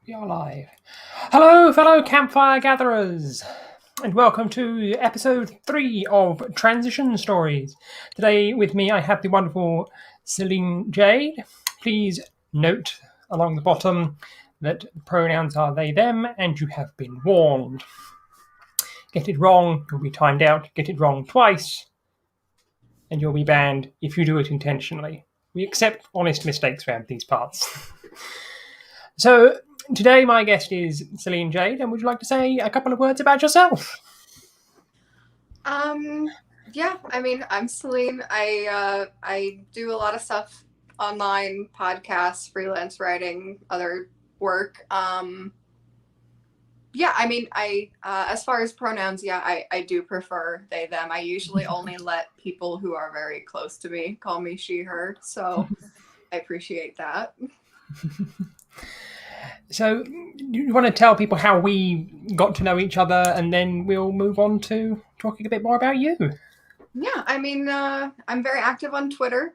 We are live. Hello, fellow campfire gatherers, and welcome to episode 3 of Transition Stories. Today, with me, I have the wonderful Selene Jade. Please note along the bottom that the pronouns are they, them, and you have been warned. Get it wrong, you'll be timed out. Get it wrong twice, and you'll be banned if you do it intentionally. We accept honest mistakes around these parts. So, today my guest is Selene Jade, and would you like to say a couple of words about yourself? Yeah, I mean, I'm Selene. I do a lot of stuff online, podcasts, freelance writing, other work. Yeah, I mean, I as far as pronouns, yeah, I do prefer they them. I usually only let people who are very close to me call me she her, so I appreciate that. So, you want to tell people how we got to know each other, and then we'll move on to talking a bit more about you. Yeah, I mean, I'm very active on Twitter,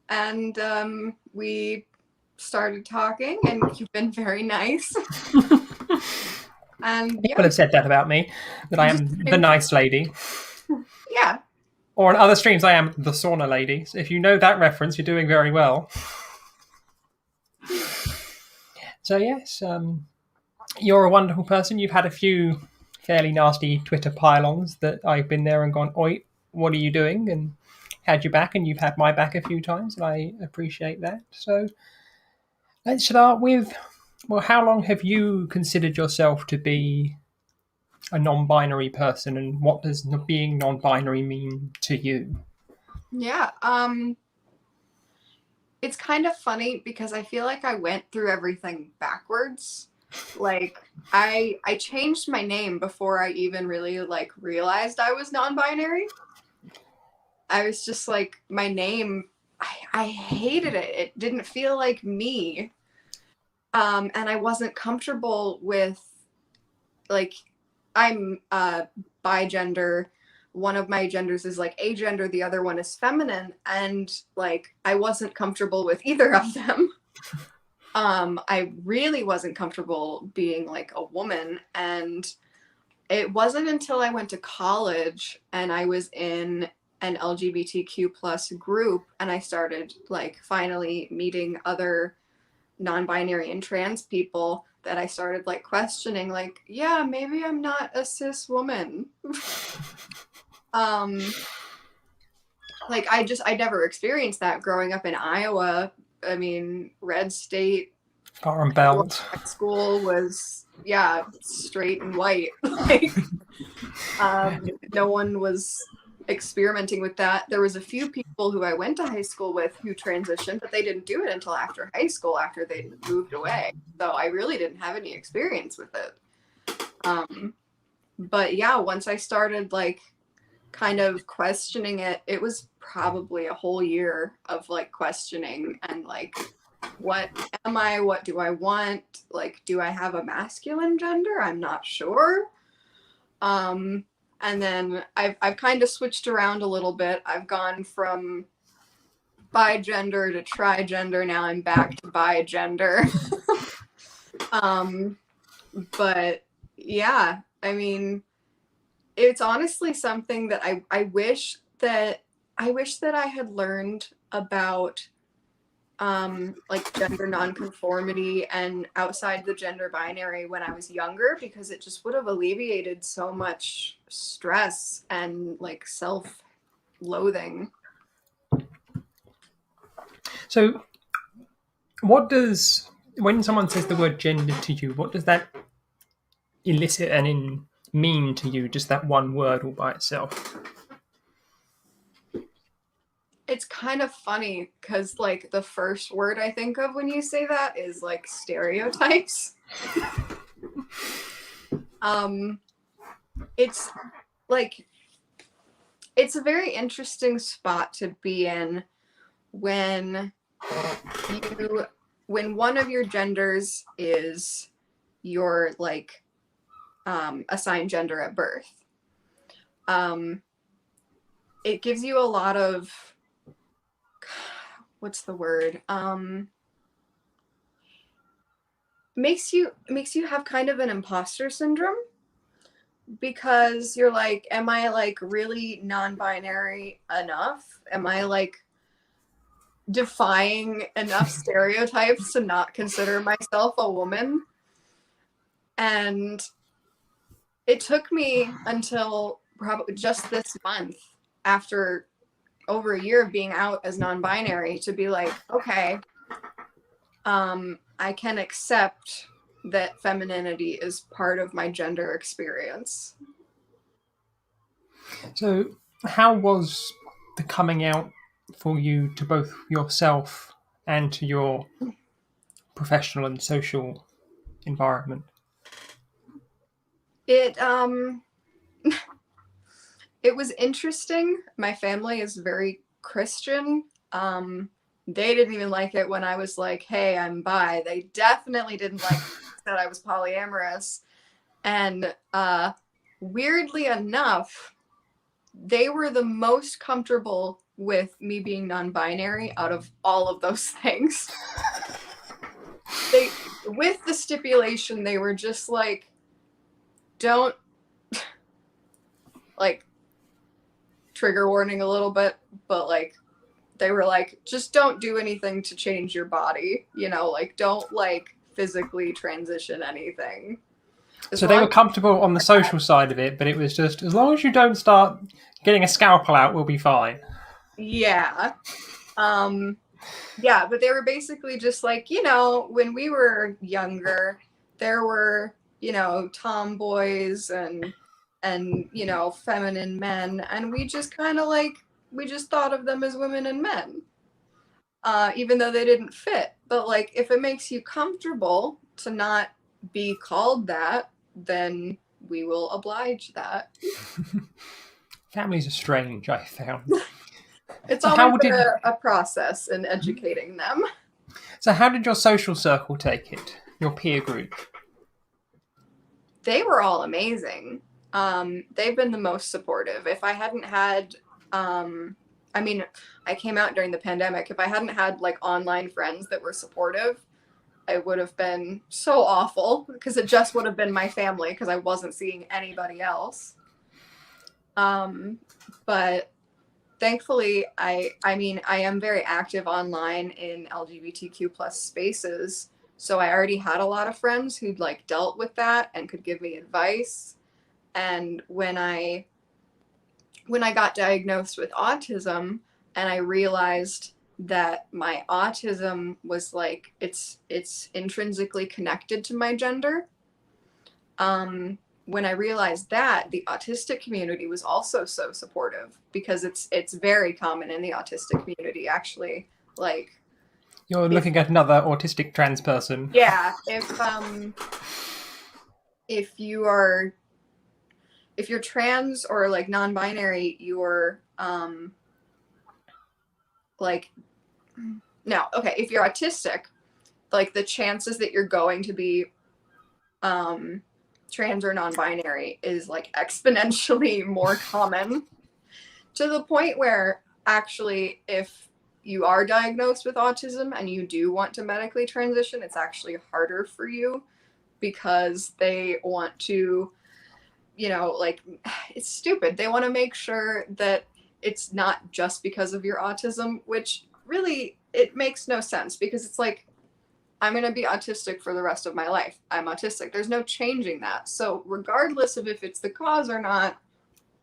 and we started talking, and you've been very nice. And yeah, People have said that about me, that I just am the nice lady. yeah. Or on other streams, I am the sauna lady. So if you know that reference, you're doing very well. So, yes, you're a wonderful person. You've had a few fairly nasty Twitter pylons that I've been there and gone, oi, what are you doing? And had your back, and you've had my back a few times, and I appreciate that. So let's start with, well, how long have you considered yourself to be a non-binary person, and what does being non-binary mean to you? Yeah, it's kind of funny because I feel like I went through everything backwards. Like I changed my name before I even really like realized I was non-binary. I was just like my name I hated it. It didn't feel like me. And I wasn't comfortable with like I'm bigender. One of my genders is like agender, the other one is feminine, and like I wasn't comfortable with either of them. I really wasn't comfortable being like a woman, and it wasn't until I went to college and I was in an LGBTQ plus group and I started like finally meeting other non-binary and trans people that I started like questioning like, yeah, maybe I'm not a cis woman. um like I never experienced that growing up in Iowa. I mean, red state, Farm Iowa belt. high school was yeah, straight and white. Like no one was experimenting with that. There was a few people who I went to high school with who transitioned, but they didn't do it until after high school, after they moved away. So I really didn't have any experience with it. But yeah, once I started like kind of questioning it, it was probably a whole year of like questioning and like, what am I? What do I want? Like, do I have a masculine gender? I'm not sure. Um, and then I've kind of switched around a little bit. I've gone from bigender to trigender. Now I'm back to bigender. um, but yeah, I mean, it's honestly something that I wish that I had learned about like gender nonconformity and outside the gender binary when I was younger, because it just would have alleviated so much stress and like self-loathing. So, what does, when someone says the word gender to you, what does that elicit and mean to you, just that one word all by itself? It's kind of funny because like the first word I think of when you say that is like stereotypes. um it's like it's a very interesting spot to be in when you when one of your genders is your like assigned gender at birth. um it gives you a lot of, what's the word, makes you have kind of an imposter syndrome, because you're like, am I like really non-binary enough? Am I like defying enough stereotypes to not consider myself a woman? And it took me until probably just this month, after over a year of being out as non-binary, to be like, okay, I can accept that femininity is part of my gender experience. So, how was the coming out for you to both yourself and to your professional and social environment? It it was interesting. My family is very Christian. They didn't even like it when I was like, hey, I'm bi. They definitely didn't like that I was polyamorous. And weirdly enough, they were the most comfortable with me being non-binary out of all of those things. They, with the stipulation, they were just like, don't, like, trigger warning a little bit, but like, they were like, just don't do anything to change your body, you know, like, don't like physically transition anything. So they were comfortable on the social side of it, but it was just, as long as you don't start getting a scalpel out, we'll be fine. Yeah. Yeah, but they were basically just like, you know, when we were younger, there were, you know, tomboys and you know, feminine men, and we just kind of like, we just thought of them as women and men. Even though they didn't fit. But like, if it makes you comfortable to not be called that, then we will oblige that. Families are strange, I found. It's So always a process in educating them. So how did your social circle take it? Your peer group? They were all amazing. They've been the most supportive. If I hadn't had, I mean, I came out during the pandemic. If I hadn't had like online friends that were supportive, I would have been so awful, because it just would have been my family, because I wasn't seeing anybody else. But thankfully, I mean, I am very active online in LGBTQ plus spaces. So I already had a lot of friends who'd like dealt with that and could give me advice. And when I got diagnosed with autism, and I realized that my autism was like, it's intrinsically connected to my gender. When I realized that, the autistic community was also so supportive, because it's very common in the autistic community, actually. Like, You're looking at another autistic trans person. yeah, if you're trans or like non-binary, you're like, no, okay, if you're autistic, like the chances that you're going to be trans or non-binary is like exponentially more common, to the point where actually, if you are diagnosed with autism and you do want to medically transition, it's actually harder for you, because they want to, you know, like, it's stupid. They want to make sure that it's not just because of your autism, which really, it makes no sense, because it's like, I'm going to be autistic for the rest of my life. I'm autistic. There's no changing that. So regardless of if it's the cause or not,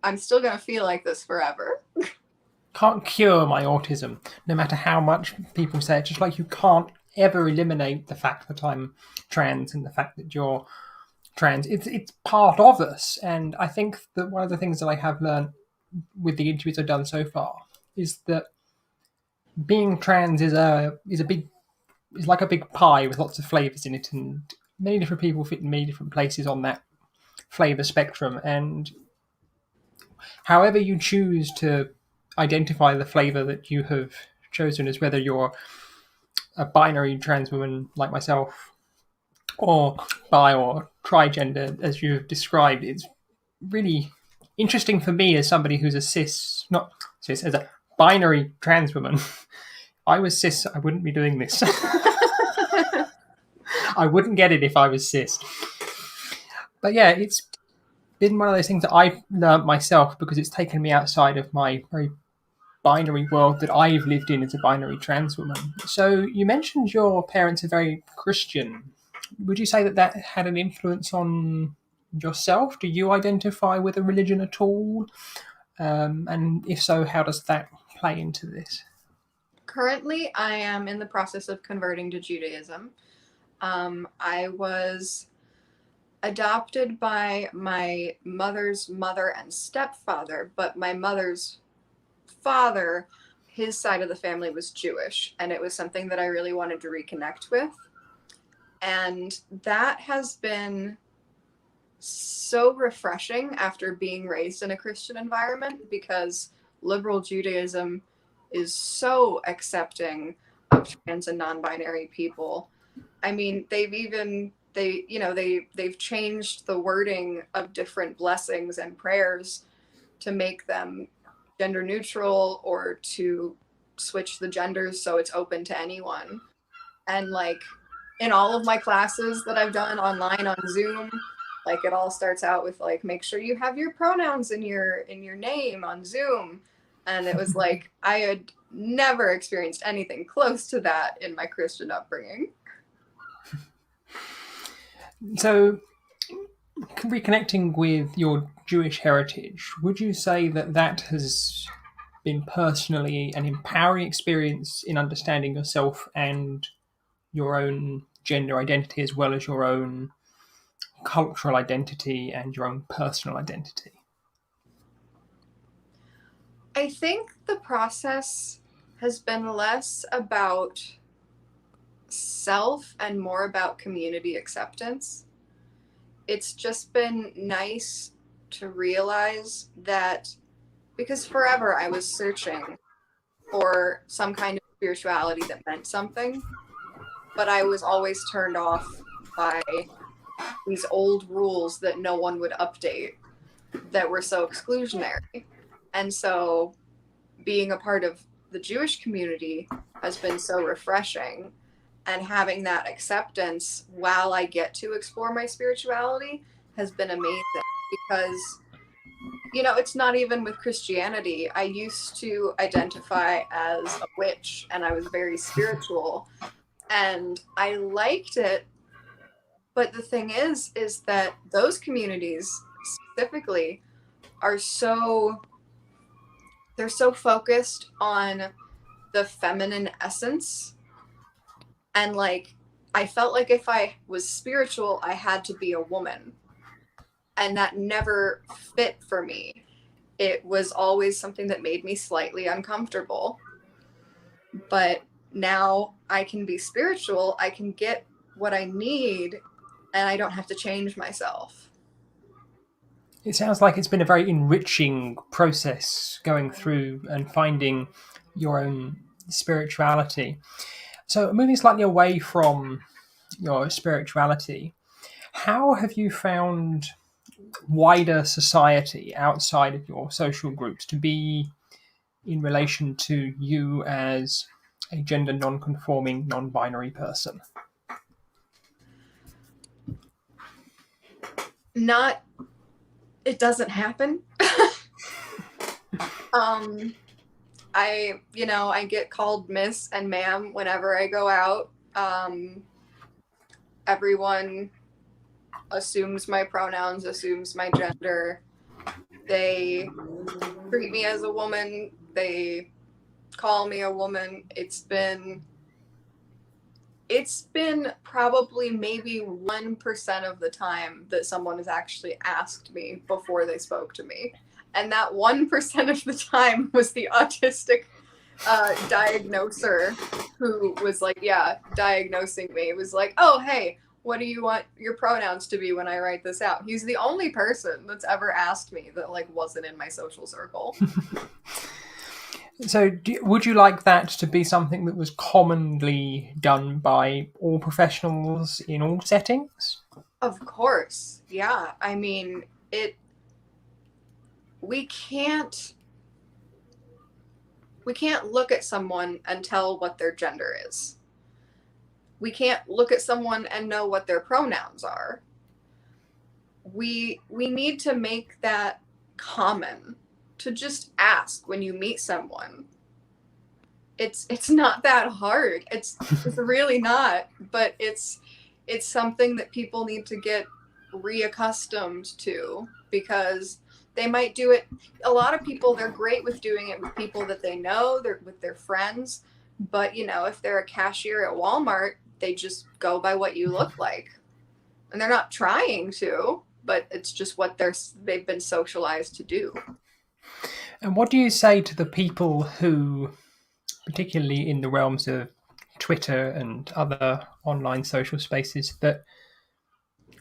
I'm still going to feel like this forever. Can't cure my autism, no matter how much people say it. Just like you can't ever eliminate the fact that I'm trans and the fact that you're trans. It's part of us. And I think that one of the things that I have learned with the interviews I've done so far is that being trans is like a big pie with lots of flavors in it, and many different people fit in many different places on that flavor spectrum. And however you choose to identify the flavor that you have chosen, is whether you're a binary trans woman like myself, or bi or trigender as you've described. It's really interesting for me as somebody who's a not cis, as a binary trans woman. I was cis, I wouldn't be doing this. I wouldn't get it if I was cis. But yeah, it's been one of those things that I've learnt myself because it's taken me outside of my very binary world that I've lived in as a binary trans woman. So you mentioned your parents are very Christian. Would you say that that had an influence on yourself? Do you identify with a religion at all? And if so, how does that play into this? Currently, I am in the process of converting to Judaism. I was adopted by my mother's mother and stepfather, but my mother's father, his side of the family was Jewish, and it was something that I really wanted to reconnect with. And that has been so refreshing after being raised in a Christian environment because liberal Judaism is so accepting of trans and non-binary people. I mean, they've changed the wording of different blessings and prayers to make them gender neutral or to switch the genders so it's open to anyone. And like in all of my classes that I've done online on Zoom, like it all starts out with like make sure you have your pronouns in your name on Zoom. And it was like I had never experienced anything close to that in my Christian upbringing. So, reconnecting with your Jewish heritage, would you say that that has been personally an empowering experience in understanding yourself and your own gender identity as well as your own cultural identity and your own personal identity? I think the process has been less about self and more about community acceptance. It's just been nice to realize that because forever I was searching for some kind of spirituality that meant something, but I was always turned off by these old rules that no one would update that were so exclusionary. And so being a part of the Jewish community has been so refreshing. And having that acceptance while I get to explore my spirituality has been amazing because, it's not even with Christianity. I used to identify as a witch and I was very spiritual and I liked it. But the thing is that those communities specifically are they're so focused on the feminine essence. And like, I felt like if I was spiritual, I had to be a woman. And that never fit for me. It was always something that made me slightly uncomfortable. But now I can be spiritual, I can get what I need, and I don't have to change myself. It sounds like it's been a very enriching process going through and finding your own spirituality. So, moving slightly away from your spirituality, how have you found wider society outside of your social groups to be in relation to you as a gender non-conforming, non-binary person? Not, it doesn't happen. um, I get called Miss and Ma'am whenever I go out. Everyone assumes my pronouns, assumes my gender. They treat me as a woman. They call me a woman. It's been probably maybe 1% of the time that someone has actually asked me before they spoke to me. And that 1% of the time was the autistic diagnoser who was like, yeah, diagnosing me. It was like, oh, hey, what do you want your pronouns to be when I write this out? He's the only person that's ever asked me that like wasn't in my social circle. So, would you like that to be something that was commonly done by all professionals in all settings? Of course. Yeah. I mean, we can't we can't look at someone and tell what their gender is. we can't look at someone and know what their pronouns are. We need to make that common, to just ask when you meet someone. It's not that hard. It's really not, but it's something that people need to get reaccustomed to, because they might do it. A lot of people, they're great with doing it with people that they know, they're with their friends, but if they're a cashier at Walmart, they just go by what you look like, and they're not trying to, but it's just what they've been socialized to do. And what do you say to the people who, particularly in the realms of Twitter and other online social spaces, that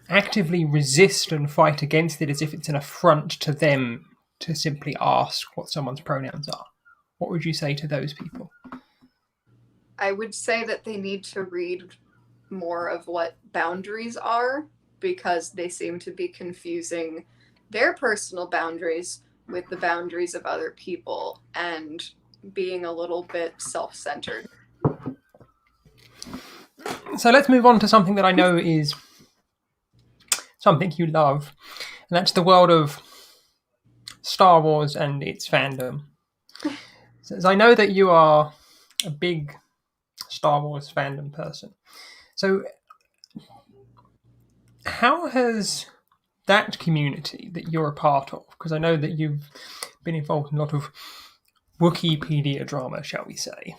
actively resist and fight against it as if it's an affront to them to simply ask what someone's pronouns are? What would you say to those people? I would say that they need to read more of what boundaries are, because they seem to be confusing their personal boundaries with the boundaries of other people and being a little bit self-centered. So let's move on to something that I know is something you love, and that's the world of Star Wars and its fandom. So as I know that you are a big Star Wars fandom person, so how has that community that you're a part of, because I know that you've been involved in a lot of Wikipedia drama, shall we say.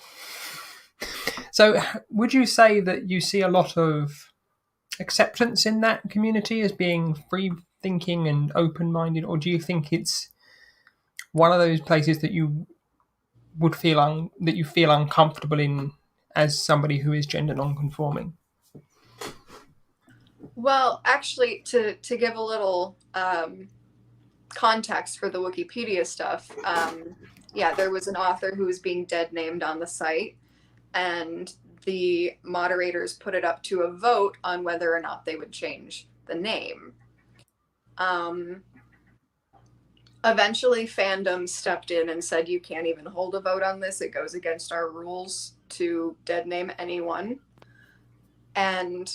So would you say that you see a lot of acceptance in that community as being free thinking and open-minded, or do you think it's one of those places that you would feel that you feel uncomfortable in as somebody who is gender non-conforming? Well, actually, to give a little context for the Wikipedia stuff, there was an author who was being dead named on the site, and the moderators put it up to a vote on whether or not they would change the name. Eventually, fandom stepped in and said, you can't even hold a vote on this. It goes against our rules to dead name anyone. And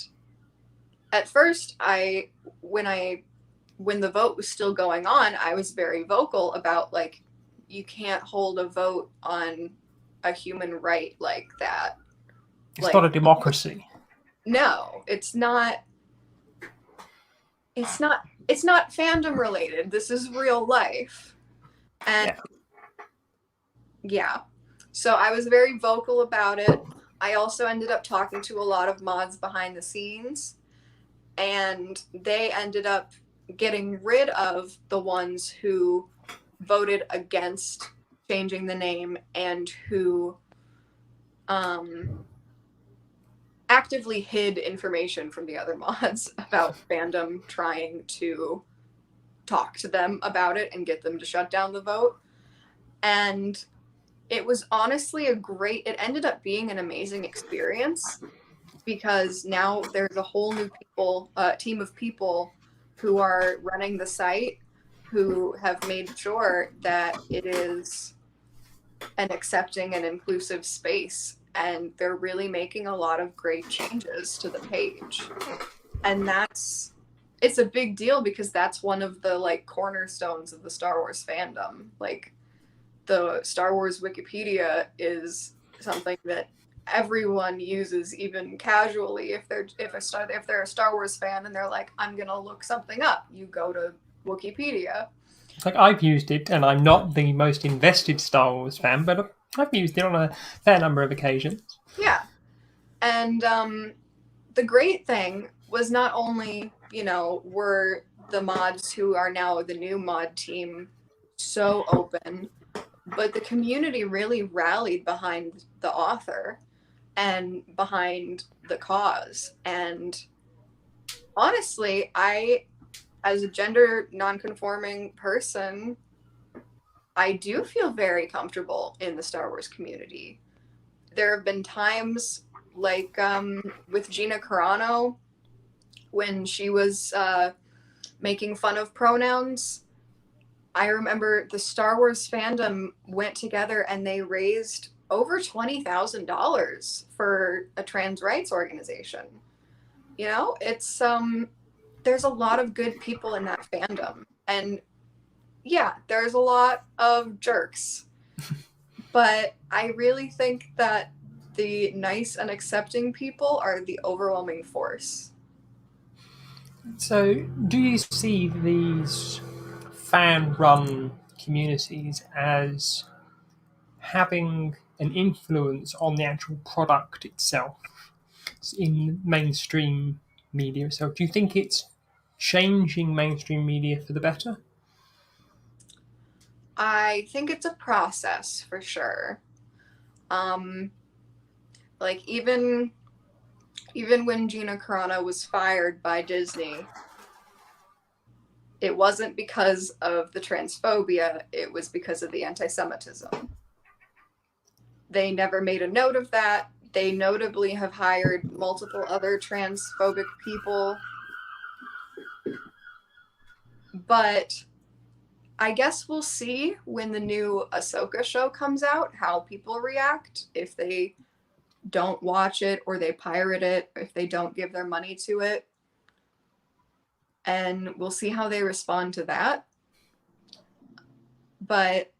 at first, when the vote was still going on, I was very vocal about, like, you can't hold a vote on a human right like that. It's not a democracy. No, it's not. It's not fandom related. This is real life. And yeah. So I was very vocal about it. I also ended up talking to a lot of mods behind the scenes, and they ended up getting rid of the ones who voted against changing the name and who actively hid information from the other mods about fandom trying to talk to them about it and get them to shut down the vote. And it was honestly it ended up being an amazing experience, because now there's a whole new team of people who are running the site, who have made sure that it is an accepting and inclusive space, and they're really making a lot of great changes to the page. And it's a big deal, because that's one of the, like, cornerstones of the Star Wars fandom. Like, the Star Wars Wikipedia is something that everyone uses, even casually. If they're a Star Wars fan and they're like, I'm gonna look something up, you go to Wikipedia. It's like, I've used it, and I'm not the most invested Star Wars fan, but I've used it on a fair number of occasions. Yeah. And the great thing was, not only, were the mods who are now the new mod team so open, but the community really rallied behind the author and behind the cause. And honestly, as a gender non-conforming person, I do feel very comfortable in the Star Wars community. There have been times, like with Gina Carano, when she was making fun of pronouns. I remember the Star Wars fandom went together and they raised over $20,000 for a trans rights organization. You know, it's there's a lot of good people in that fandom. And yeah, there's a lot of jerks. But I really think that the nice and accepting people are the overwhelming force. So, do you see these fan-run communities as having an influence on the actual product itself in mainstream media? So, do you think it's changing mainstream media for the better? I think it's a process for sure. Um, like even when Gina Carano was fired by Disney, it wasn't because of the transphobia, it was because of the anti-Semitism. They never made a note of that. They notably have hired multiple other transphobic people. But I guess we'll see when the new Ahsoka show comes out how people react, if they don't watch it or they pirate it, if they don't give their money to it. And we'll see how they respond to that. But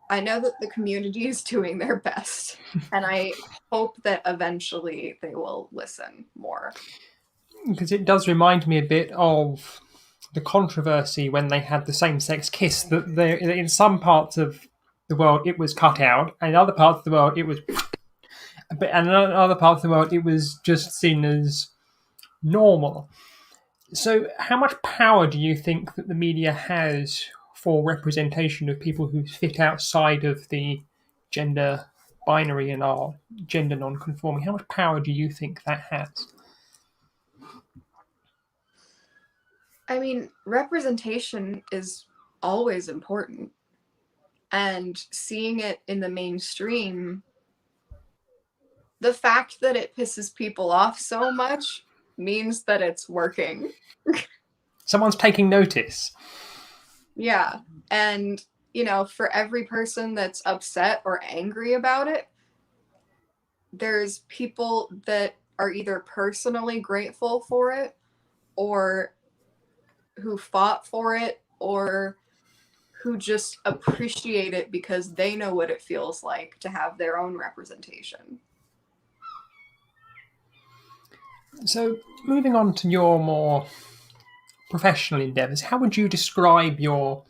I know that the community is doing their best, and I hope that eventually they will listen more. Because it does remind me a bit of the controversy when they had the same-sex kiss. That there, in some parts of the world, it was cut out, and in other parts of the world, it was. And in other parts of the world, it was just seen as normal. So, how much power do you think that the media has for representation of people who fit outside of the gender binary and are gender non-conforming? How much power do you think that has? I mean, representation is always important, and seeing it in the mainstream, the fact that it pisses people off so much means that it's working. Someone's taking notice. Yeah. And, you know, for every person that's upset or angry about it, there's people that are either personally grateful for it or who fought for it or who just appreciate it because they know what it feels like to have their own representation. So, moving on to your more professional endeavours, how would you describe your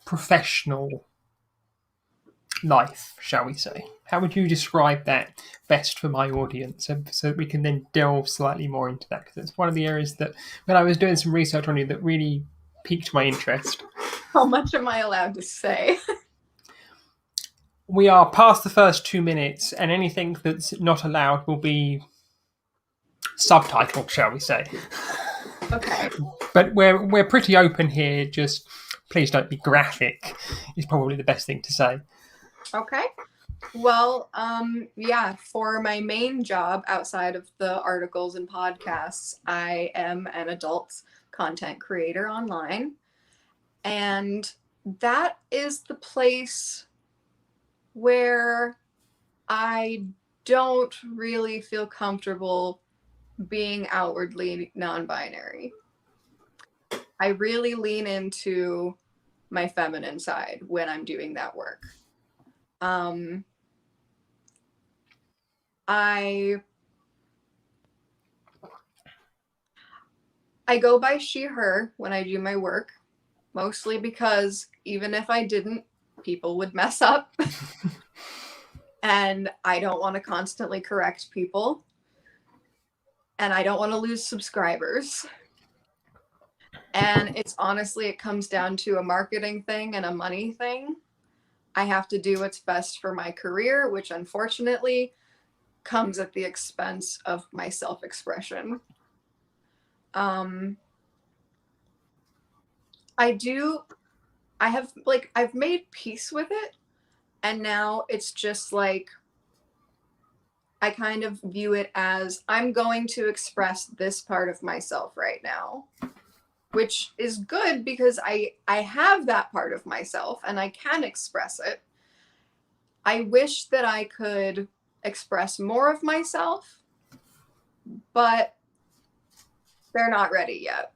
professional life, shall we say? How would you describe that best for my audience so that we can then delve slightly more into that? Because it's one of the areas that, when I was doing some research on you, that really piqued my interest. How much am I allowed to say? We are past the first 2 minutes, and anything that's not allowed will be subtitled, shall we say. Okay. But we're pretty open here, just please don't be graphic, is probably the best thing to say. Okay. Well, yeah, for my main job outside of the articles and podcasts, I am an adult content creator online. And that is the place where I don't really feel comfortable being outwardly non-binary. I really lean into my feminine side when I'm doing that work. I go by she, her when I do my work, mostly because even if I didn't, people would mess up. And I don't want to constantly correct people. And I don't want to lose subscribers. And it's honestly, it comes down to a marketing thing and a money thing. I have to do what's best for my career, which unfortunately comes at the expense of my self-expression. I've made peace with it, and now it's just like I kind of view it as I'm going to express this part of myself right now, which is good because I have that part of myself and I can express it. I wish that I could express more of myself, but they're not ready yet.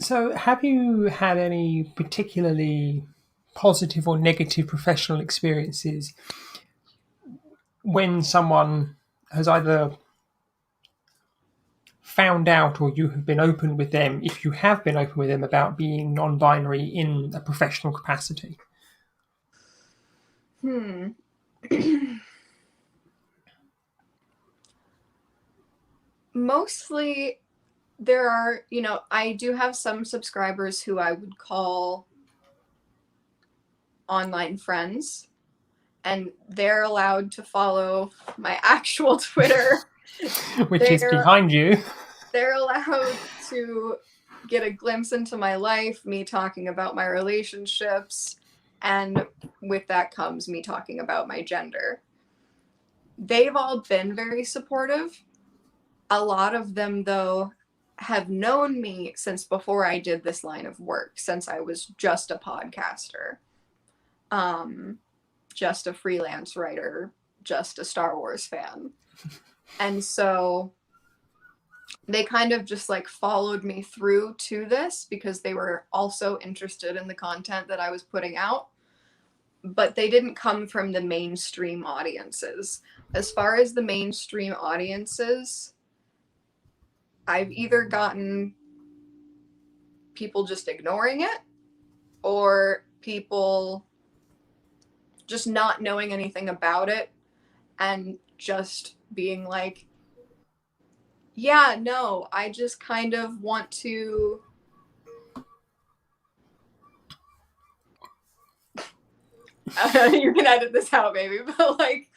So, have you had any particularly positive or negative professional experiences when someone has either found out or you have been open with them, if you have been open with them about being non-binary in a professional capacity? Mostly there are, I do have some subscribers who I would call online friends, and they're allowed to follow my actual Twitter. Which is behind you. They're allowed to get a glimpse into my life, me talking about my relationships, and with that comes me talking about my gender. They've all been very supportive. A lot of them, though, have known me since before I did this line of work, since I was just a podcaster, just a freelance writer, just a Star Wars fan. And so they kind of just like followed me through to this because they were also interested in the content that I was putting out. But they didn't come from the mainstream audiences. As far as the mainstream audiences, I've either gotten people just ignoring it or people just not knowing anything about it and just being like, yeah, no, I just kind of want to you can edit this out, baby, but like,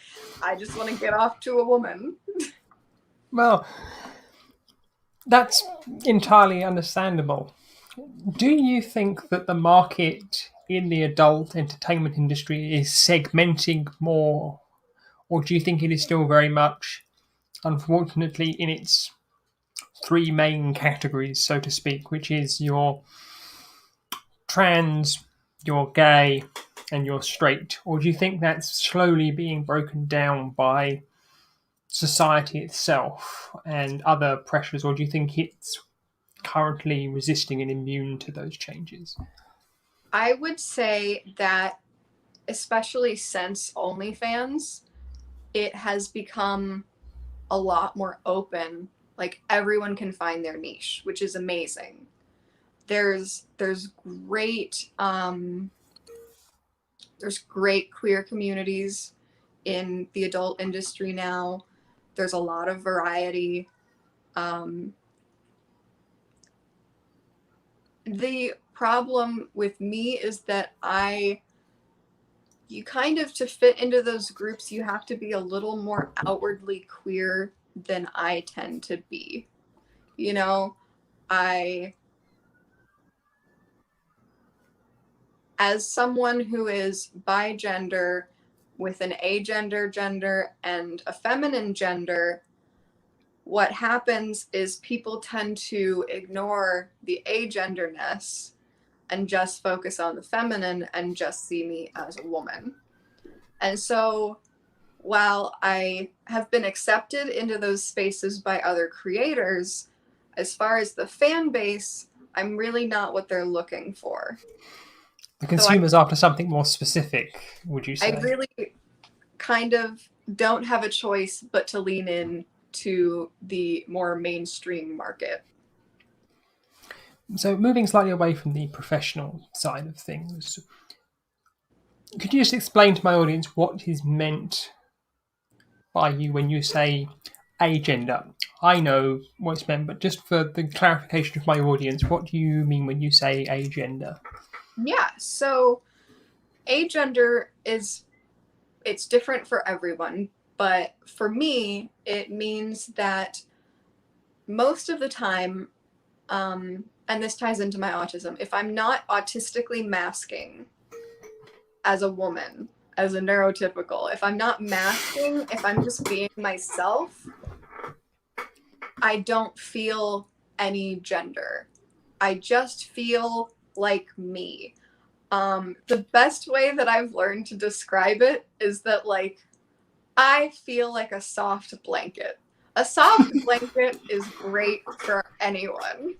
I just want to get off to a woman. Well, that's entirely understandable. Do you think that the market in the adult entertainment industry is segmenting more, or do you think it is still very much, unfortunately, in its three main categories, so to speak, which is your trans, you're gay, and you're straight? Or do you think that's slowly being broken down by society itself and other pressures, or do you think it's currently resisting and immune to those changes? I would say that, especially since OnlyFans, it has become a lot more open. Like, everyone can find their niche, which is amazing. There's great there's great queer communities in the adult industry now. There's a lot of variety. The problem with me is that you kind of, to fit into those groups, you have to be a little more outwardly queer than I tend to be. You know, as someone who is bigender with an agender gender and a feminine gender, what happens is people tend to ignore the agenderness and just focus on the feminine and just see me as a woman. And so while I have been accepted into those spaces by other creators, as far as the fan base, I'm really not what they're looking for. The consumer's after something more specific, would you say? I really kind of don't have a choice but to lean in to the more mainstream market. So, moving slightly away from the professional side of things, could you just explain to my audience what is meant by you when you say agender? I know what's meant, but just for the clarification of my audience, what do you mean when you say agender? Yeah, so agender it's different for everyone, but for me, it means that most of the time, and this ties into my autism, if I'm not autistically masking as a woman, as a neurotypical, if I'm not masking, if I'm just being myself, I don't feel any gender. I just feel like me. The best way that I've learned to describe it is that, like, I feel like a soft blanket. A soft blanket is great for anyone.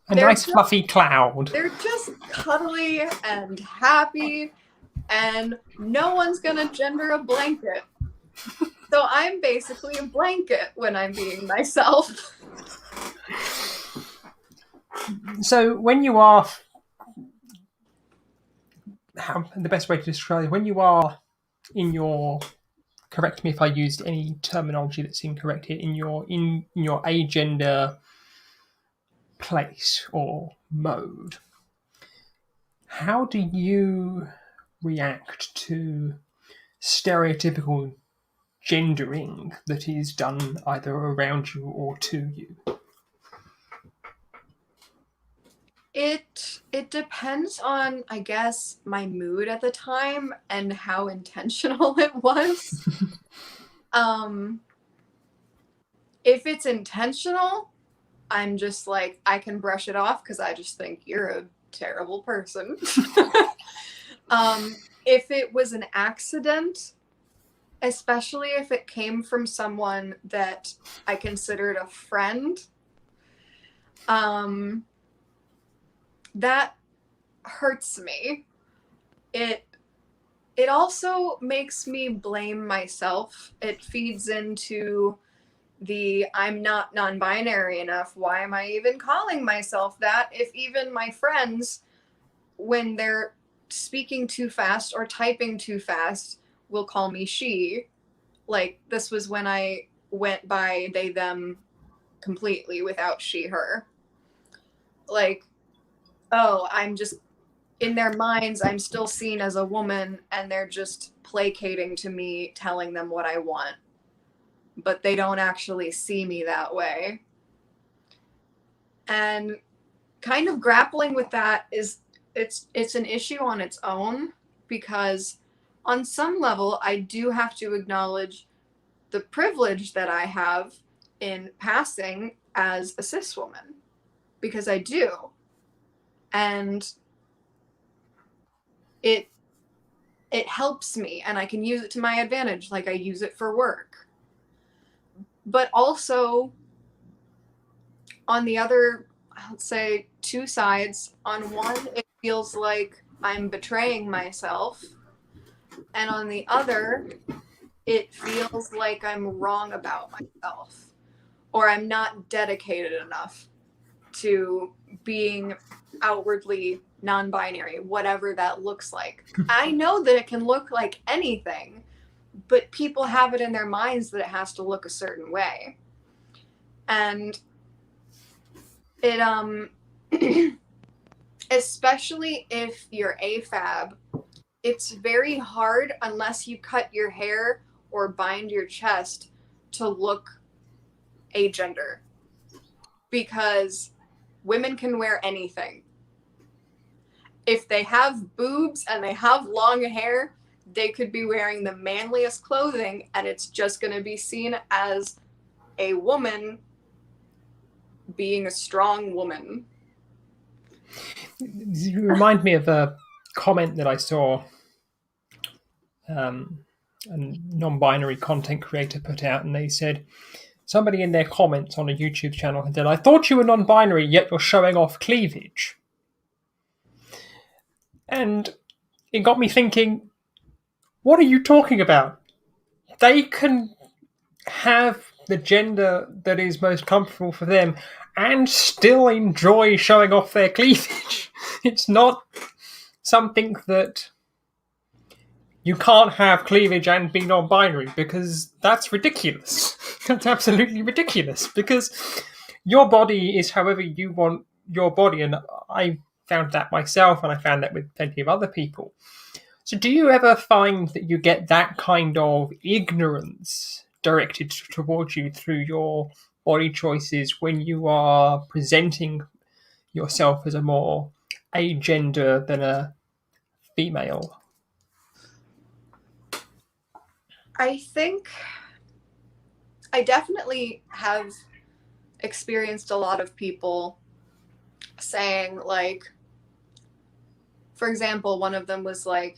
A nice fluffy cloud. They're just cuddly and happy, and no one's gonna gender a blanket. So I'm basically a blanket when I'm being myself. So when you are, the best way to describe it, when you are in your, correct me if I used any terminology that's incorrect here, in your agender place or mode, how do you react to stereotypical gendering that is done either around you or to you? It depends on, I guess, my mood at the time and how intentional it was. If it's intentional, I'm just like, I can brush it off because I just think you're a terrible person. If it was an accident, especially if it came from someone that I considered a friend, that hurts me. It also makes me blame myself. It feeds into the I'm not non-binary enough. Why am I even calling myself that if even my friends, when they're speaking too fast or typing too fast, will call me she? Like, this was when I went by they them completely without she her. Like, oh, I'm just, in their minds, I'm still seen as a woman and they're just placating to me, telling them what I want. But they don't actually see me that way. And kind of grappling with that is, it's an issue on its own, because on some level I do have to acknowledge the privilege that I have in passing as a cis woman, because I do. And it helps me and I can use it to my advantage, like I use it for work. But also, on the other, let's say, two sides, on one it feels like I'm betraying myself, and on the other it feels like I'm wrong about myself, or I'm not dedicated enough to being outwardly non-binary, whatever that looks like. I know that it can look like anything, but people have it in their minds that it has to look a certain way. And it especially if you're AFAB, it's very hard unless you cut your hair or bind your chest to look agender, because women can wear anything. If they have boobs and they have long hair, they could be wearing the manliest clothing and it's just going to be seen as a woman being a strong woman. You remind me of a comment that I saw a non-binary content creator put out, and they said, somebody in their comments on a YouTube channel had said, I thought you were non-binary, yet you're showing off cleavage. And it got me thinking, what are you talking about? They can have the gender that is most comfortable for them and still enjoy showing off their cleavage. It's not something that you can't have cleavage and be non-binary, because that's ridiculous. That's absolutely ridiculous, because your body is however you want your body, and I found that myself, and I found that with plenty of other people. So do you ever find that you get that kind of ignorance directed towards you through your body choices when you are presenting yourself as a more agender than a female? I think I definitely have experienced a lot of people saying, like, for example, one of them was like,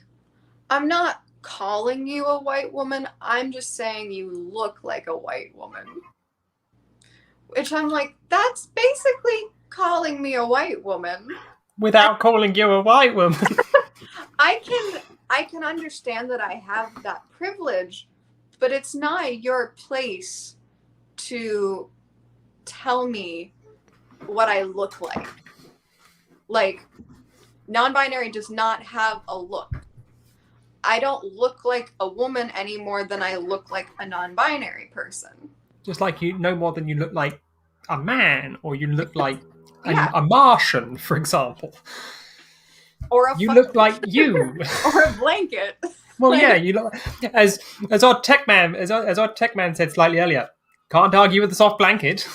I'm not calling you a white woman, I'm just saying you look like a white woman. Which I'm like, that's basically calling me a white woman. Without calling you a white woman. I can understand that I have that privilege, but it's not your place to tell me what I look like. Like, non-binary does not have a look. I don't look like a woman any more than I look like a non-binary person. Just like you, no more than you look like a man, or you look like Yeah. a Martian, for example. Or You look like you. or a blanket. Well, yeah, you look as our tech man as our tech man said slightly earlier. Can't argue with the soft blanket.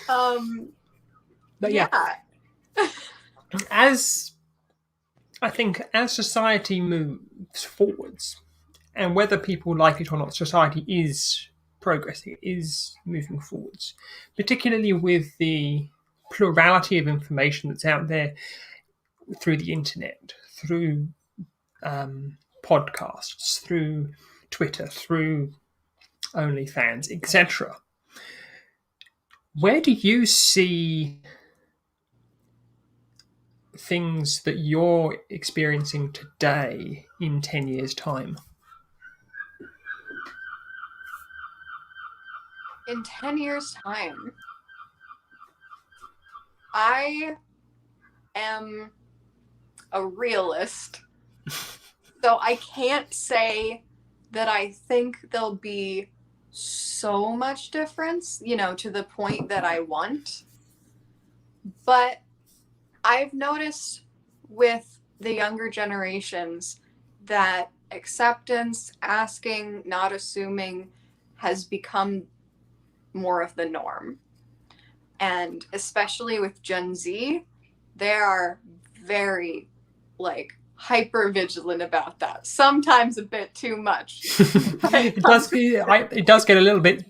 But yeah, as I think as society moves forwards, and whether people like it or not, society is progressing, is moving forwards, particularly with the plurality of information that's out there through the internet, through podcasts, through Twitter, through OnlyFans, etc. Where do you see things that you're experiencing today in 10 years' time? In 10 years' time, I am a realist. So I can't say that I think there'll be so much difference, to the point that I want. But I've noticed with the younger generations that acceptance, asking, not assuming has become more of the norm. And especially with Gen Z, they are very hyper vigilant about that. Sometimes a bit too much. It does get a little bit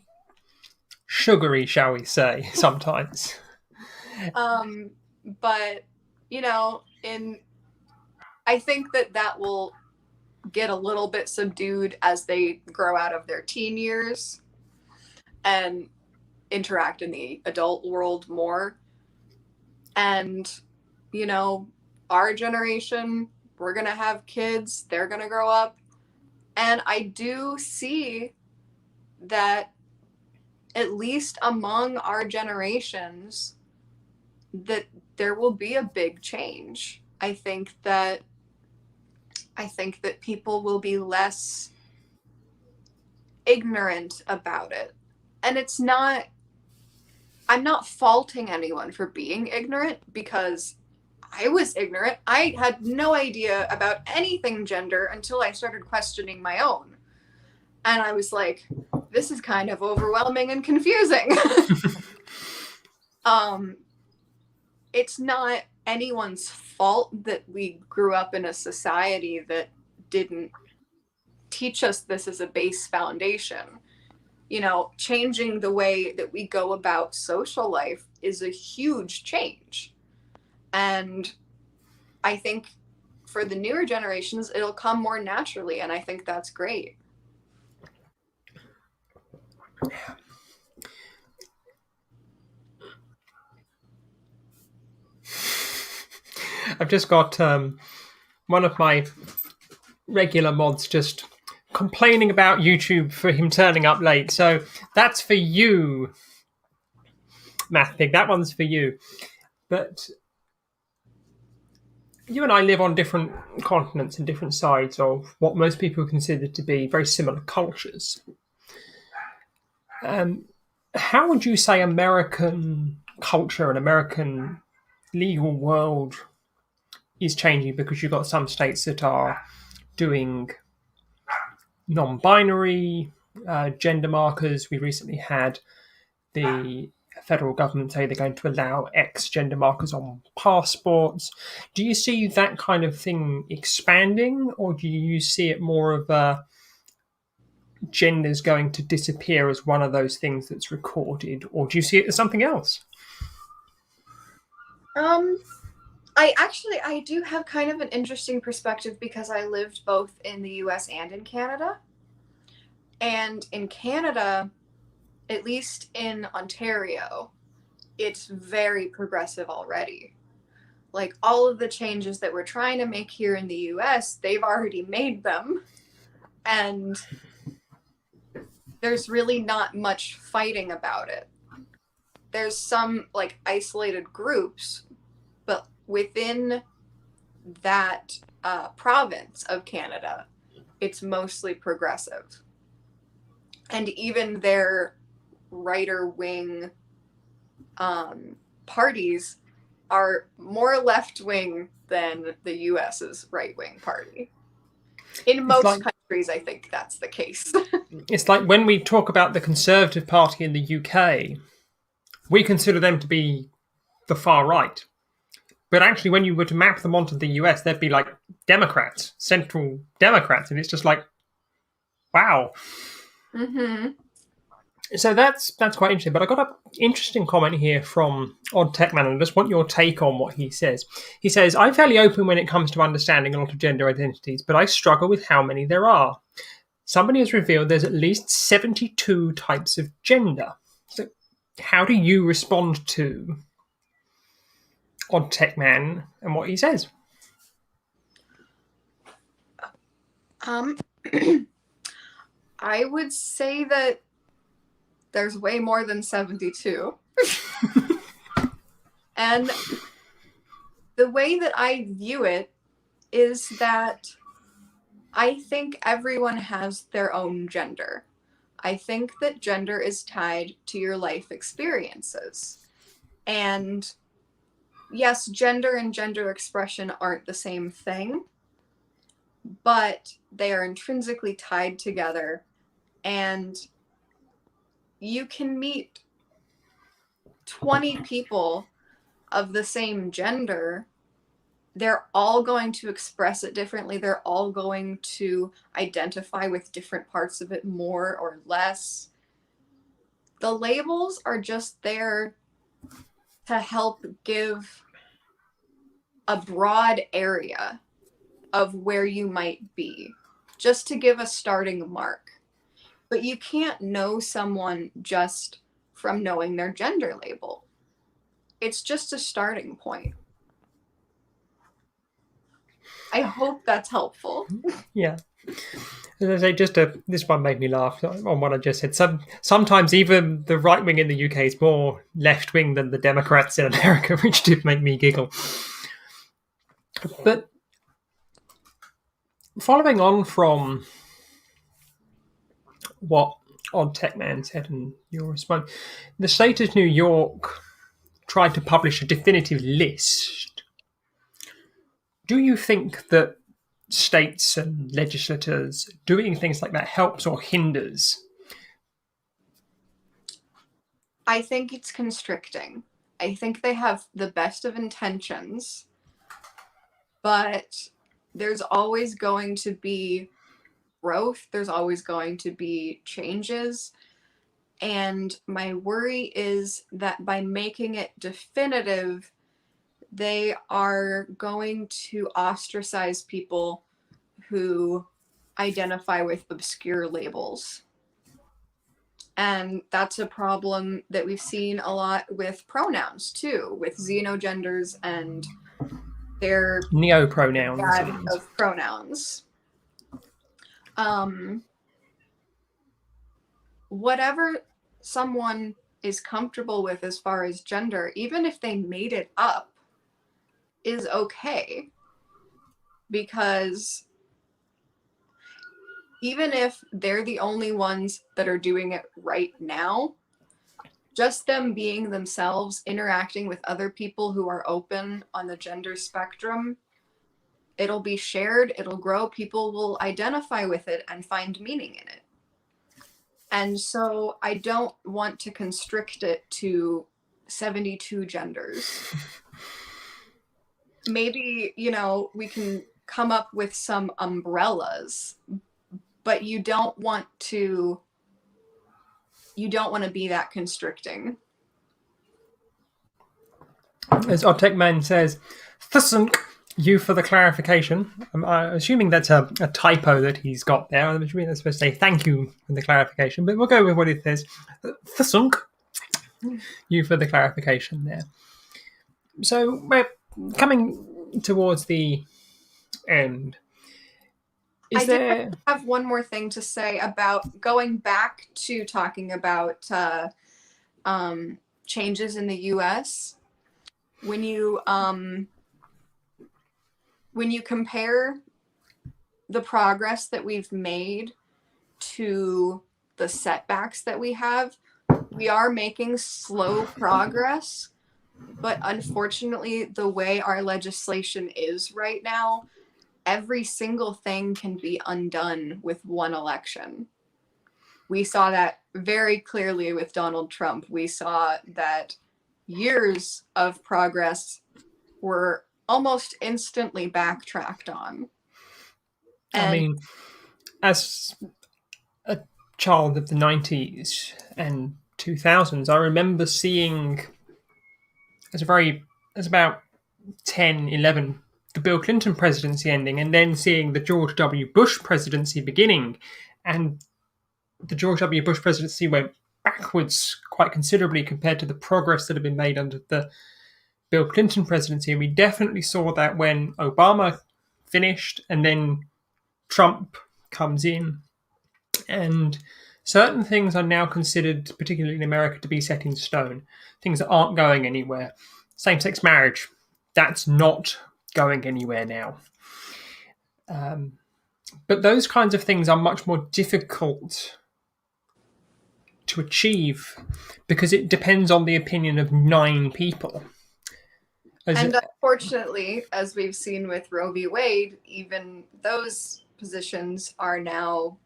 sugary, shall we say, sometimes. But I think that will get a little bit subdued as they grow out of their teen years and interact in the adult world more. And our generation, we're gonna have kids, they're gonna grow up, and I do see that at least among our generations that there will be a big change. I think that people will be less ignorant about it. And I'm not faulting anyone for being ignorant, because I was ignorant. I had no idea about anything gender until I started questioning my own. And I was like, this is kind of overwhelming and confusing. It's not anyone's fault that we grew up in a society that didn't teach us this as a base foundation. Changing the way that we go about social life is a huge change. And I think for the newer generations, it'll come more naturally. And I think that's great. I've just got one of my regular mods just complaining about YouTube for him turning up late. So that's for you, Mathpig. That one's for you. But you and I live on different continents and different sides of what most people consider to be very similar cultures. How would you say American culture and American legal world is changing? Because you've got some states that are doing non-binary gender markers. We recently had the federal government say they're going to allow X gender markers on passports. Do you see that kind of thing expanding, or do you see it more of a gender's going to disappear as one of those things that's recorded, or do you see it as something else? I do have kind of an interesting perspective because I lived both in the US and in Canada. And in Canada, at least in Ontario, it's very progressive already. Like all of the changes that we're trying to make here in the US, they've already made them. And there's really not much fighting about it. There's some like isolated groups, but within that province of Canada, it's mostly progressive. And even their righter wing parties are more left wing than the US's right wing party. In most countries, I think that's the case. It's like when we talk about the Conservative Party in the UK, we consider them to be the far right. But actually, when you were to map them onto the US, they'd be like Democrats, central Democrats. And it's just like, wow. Mm-hmm. So that's quite interesting. But I got an interesting comment here from Odd Tech Man, and I just want your take on what he says. He says, I'm fairly open when it comes to understanding a lot of gender identities, but I struggle with how many there are. Somebody has revealed there's at least 72 types of gender. So how do you respond to Odd Tech Man and what he says? I would say that there's way more than 72. And the way that I view it is that I think everyone has their own gender. I think that gender is tied to your life experiences. And yes, gender and gender expression aren't the same thing, but they are intrinsically tied together. And you can meet 20 people of the same gender. They're all going to express it differently. They're all going to identify with different parts of it more or less. The labels are just there to help give a broad area of where you might be, just to give a starting mark. But you can't know someone just from knowing their gender label. It's just a starting point. I hope that's helpful. Yeah. As I say, this one made me laugh on what I just said. Sometimes even the right wing in the UK is more left wing than the Democrats in America, which did make me giggle. But following on from what Odd Tech Man said and your response, the state of New York tried to publish a definitive list. Do you think that states and legislators doing things like that helps or hinders? I think it's constricting. I think they have the best of intentions, but there's always going to be growth. There's always going to be changes. And my worry is that by making it definitive, they are going to ostracize people who identify with obscure labels. And that's a problem that we've seen a lot with pronouns too, with xenogenders and their Neo-pronouns. of pronouns. Whatever someone is comfortable with as far as gender, even if they made it up, is okay. Because even if they're the only ones that are doing it right now, just them being themselves, interacting with other people who are open on the gender spectrum, it'll be shared, it'll grow, people will identify with it and find meaning in it. And so I don't want to constrict it to 72 genders. Maybe, we can come up with some umbrellas, but you don't want to be that constricting. As Odd Tech Man says, Thank you for the clarification. I'm assuming that's a typo that he's got there. I'm assuming that's supposed to say thank you for the clarification, but we'll go with what it says. Thank you for the clarification there. So we're coming towards the end. I did have one more thing to say about going back to talking about changes in the U.S. When you compare the progress that we've made to the setbacks that we have, we are making slow progress. But unfortunately, the way our legislation is right now, every single thing can be undone with one election. We saw that very clearly with Donald Trump. We saw that years of progress were almost instantly backtracked on. I mean, as a child of the 90s and 2000s, I remember seeing as about 10, 11, the Bill Clinton presidency ending, and then seeing the George W. Bush presidency beginning. And the George W. Bush presidency went backwards quite considerably compared to the progress that had been made under the Bill Clinton presidency. And we definitely saw that when Obama finished and then Trump comes in. And certain things are now considered, particularly in America, to be set in stone. Things that aren't going anywhere. Same-sex marriage, that's not going anywhere now. But those kinds of things are much more difficult to achieve because it depends on the opinion of 9 people. And unfortunately, as we've seen with Roe v. Wade, even those positions are now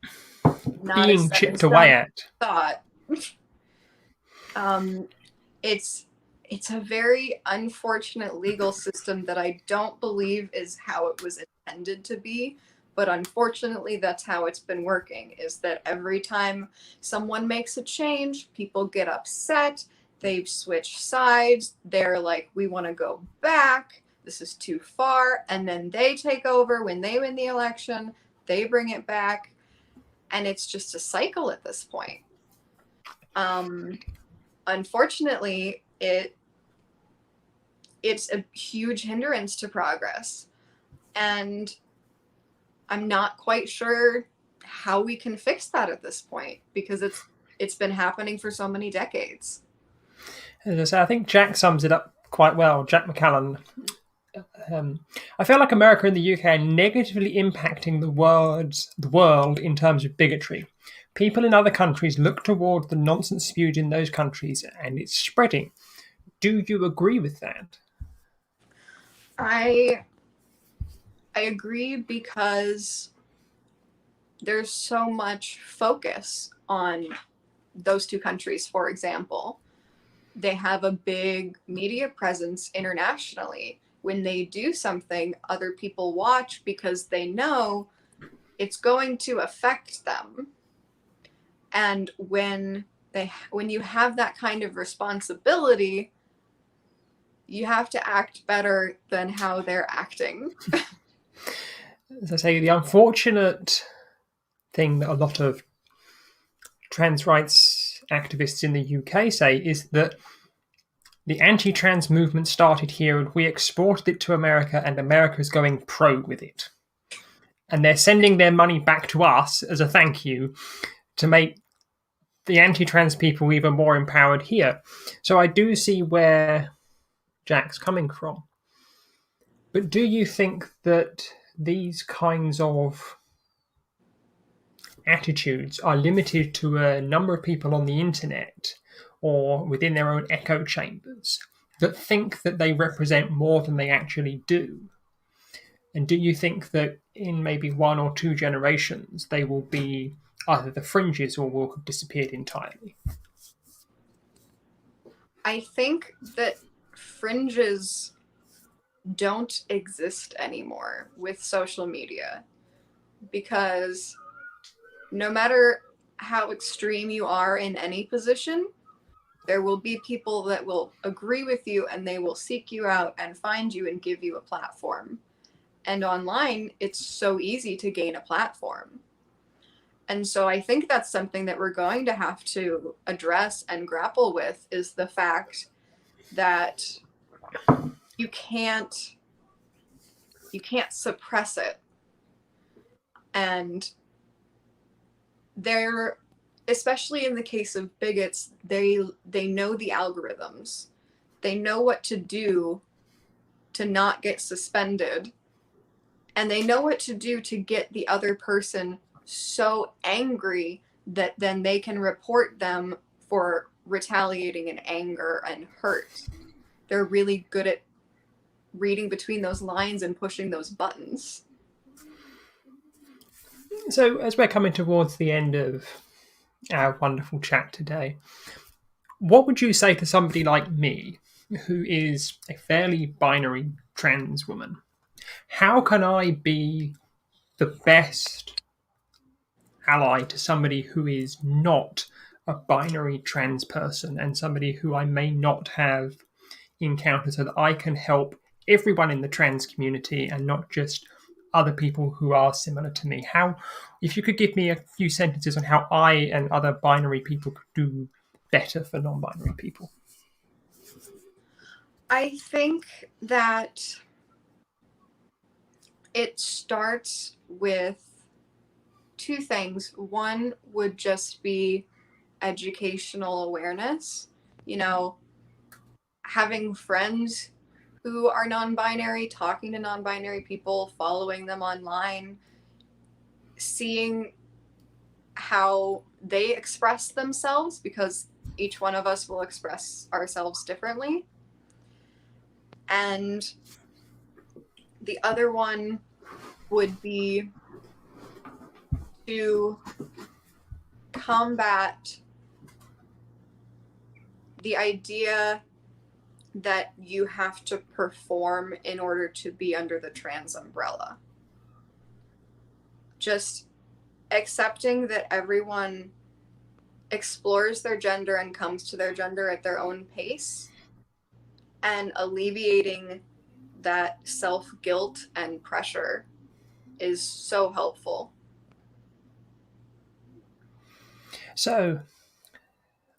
not being chipped away at. Thought. It's a very unfortunate legal system that I don't believe is how it was intended to be. But unfortunately, that's how it's been working, is that every time someone makes a change, people get upset. They switch sides. They're like, we want to go back. This is too far. And then they take over when they win the election. They bring it back. And it's just a cycle at this point. Unfortunately, it's a huge hindrance to progress. And I'm not quite sure how we can fix that at this point because it's been happening for so many decades. As I think Jack sums it up quite well, Jack McCallan. I feel like America and the UK are negatively impacting the world in terms of bigotry. People in other countries look toward the nonsense spewed in those countries and it's spreading. Do you agree with that? I agree because there's so much focus on those 2 countries, for example. They have a big media presence internationally. When they do something, other people watch because they know it's going to affect them. And when you have that kind of responsibility, you have to act better than how they're acting. As I say, the unfortunate thing that a lot of trans rights activists in the UK say is that the anti-trans movement started here and we exported it to America and America is going pro with it. And they're sending their money back to us as a thank you to make the anti-trans people even more empowered here. So I do see where Jack's coming from. But do you think that these kinds of attitudes are limited to a number of people on the internet or within their own echo chambers that think that they represent more than they actually do? And do you think that in maybe 1 or 2 generations they will be either the fringes or will have disappeared entirely? I think that fringes don't exist anymore with social media because no matter how extreme you are in any position, There will be people that will agree with you and they will seek you out and find you and give you a platform. And online, it's so easy to gain a platform. And so I think that's something that we're going to have to address and grapple with, is the fact that you can't suppress it. And they're, especially in the case of bigots, they know the algorithms. They know what to do to not get suspended. And they know what to do to get the other person so angry that then they can report them for retaliating in anger and hurt. They're really good at reading between those lines and pushing those buttons. So, as we're coming towards the end of our wonderful chat today, what would you say to somebody like me, who is a fairly binary trans woman? How can I be the best ally to somebody who is not a binary trans person and somebody who I may not have encountered, so that I can help everyone in the trans community and not just other people who are similar to me? How, if you could give me a few sentences on how I and other binary people could do better for non-binary people. I think that it starts with two things. One would just be educational awareness. You know, having friends who are non-binary, talking to non-binary people, following them online, seeing how they express themselves, because each one of us will express ourselves differently. And the other one would be to combat the idea that you have to perform in order to be under the trans umbrella. Just accepting that everyone explores their gender and comes to their gender at their own pace, and alleviating that self-guilt and pressure is so helpful. So,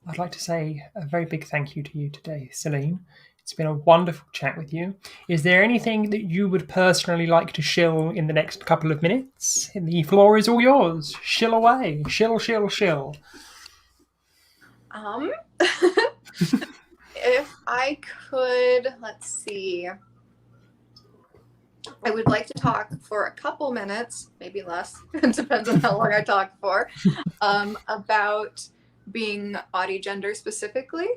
I'd like to say a very big thank you to you today, Selene. It's been a wonderful chat with you. Is there anything that you would personally like to shill in the next couple of minutes? The floor is all yours. Shill away. Shill, shill, shill. If I could, let's see. I would like to talk for a couple minutes, maybe less, it depends on how long I talk for, about being audi-gender specifically.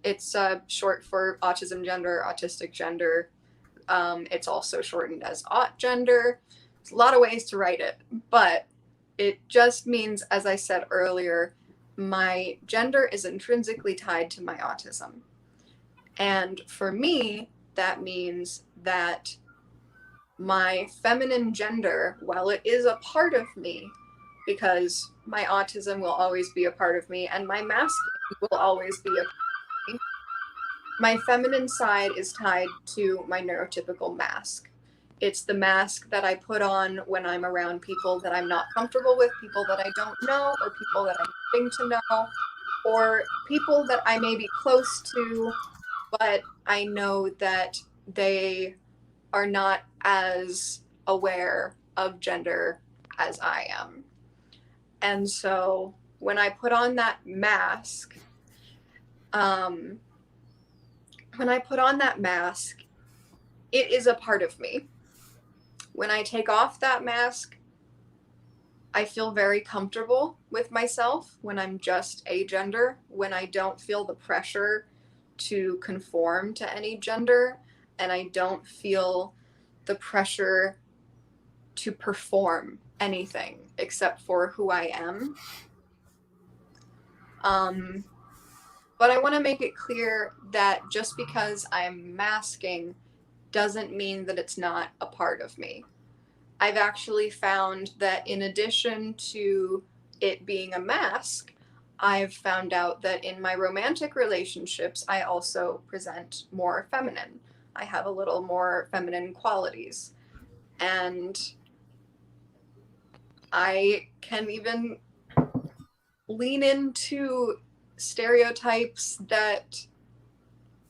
It's short for autism gender, autistic gender. It's also shortened as aut gender. There's a lot of ways to write it, but it just means, as I said earlier, my gender is intrinsically tied to my autism. And for me, that means that my feminine gender, while it is a part of me, because my autism will always be a part of me and my masculine will always be a part of me, my feminine side is tied to my neurotypical mask. It's the mask that I put on when I'm around people that I'm not comfortable with, people that I don't know, or people that I'm getting to know, or people that I may be close to, but I know that they are not as aware of gender as I am. And so when I put on that mask, it is a part of me. When I take off that mask, I feel very comfortable with myself when I'm just a gender, when I don't feel the pressure to conform to any gender, and I don't feel the pressure to perform anything except for who I am. But I want to make it clear that just because I'm masking doesn't mean that it's not a part of me. I've actually found that in addition to it being a mask, I've found out that in my romantic relationships, I also present more feminine. I have a little more feminine qualities. And I can even lean into stereotypes that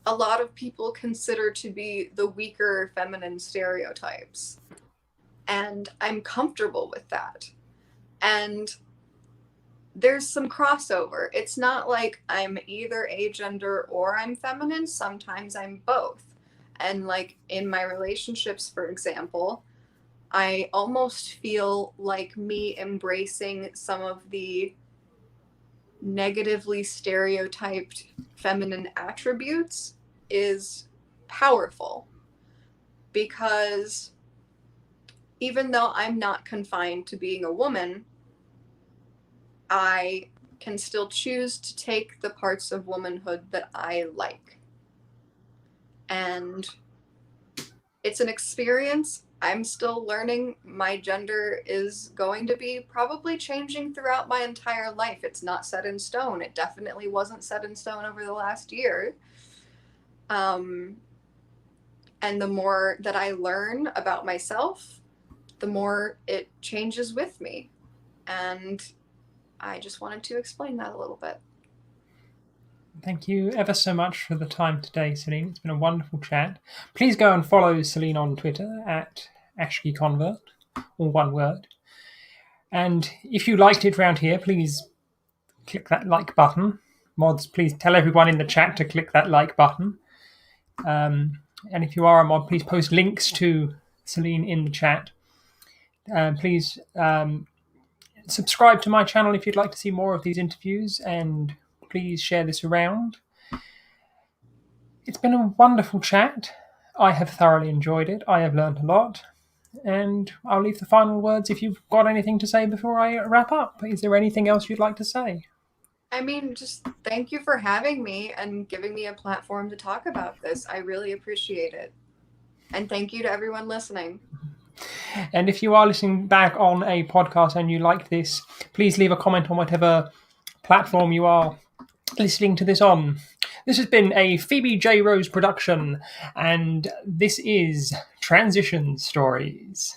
a lot of people consider to be the weaker feminine stereotypes. And I'm comfortable with that. And there's some crossover. It's not like I'm either agender or I'm feminine. Sometimes I'm both. And like in my relationships, for example, I almost feel like me embracing some of the negatively stereotyped feminine attributes is powerful, because even though I'm not confined to being a woman, I can still choose to take the parts of womanhood that I like. And it's an experience. I'm still learning. My gender is going to be probably changing throughout my entire life. It's not set in stone. It definitely wasn't set in stone over the last year. And the more that I learn about myself, the more it changes with me. And I just wanted to explain that a little bit. Thank you ever so much for the time today, Selene. It's been a wonderful chat. Please go and follow Selene on Twitter at AshkeyConvert, all one word. And if you liked it round here, please click that like button. Mods, please tell everyone in the chat to click that like button. And if you are a mod, please post links to Selene in the chat. Please subscribe to my channel if you'd like to see more of these interviews, and please share this around. It's been a wonderful chat. I have thoroughly enjoyed it. I have learned a lot. And I'll leave the final words if you've got anything to say before I wrap up. Is there anything else you'd like to say? I mean, just thank you for having me and giving me a platform to talk about this. I really appreciate it. And thank you to everyone listening. And if you are listening back on a podcast and you like this, please leave a comment on whatever platform you are listening to this on. This has been a Phoebe J. Rose production, and this is Transition Stories.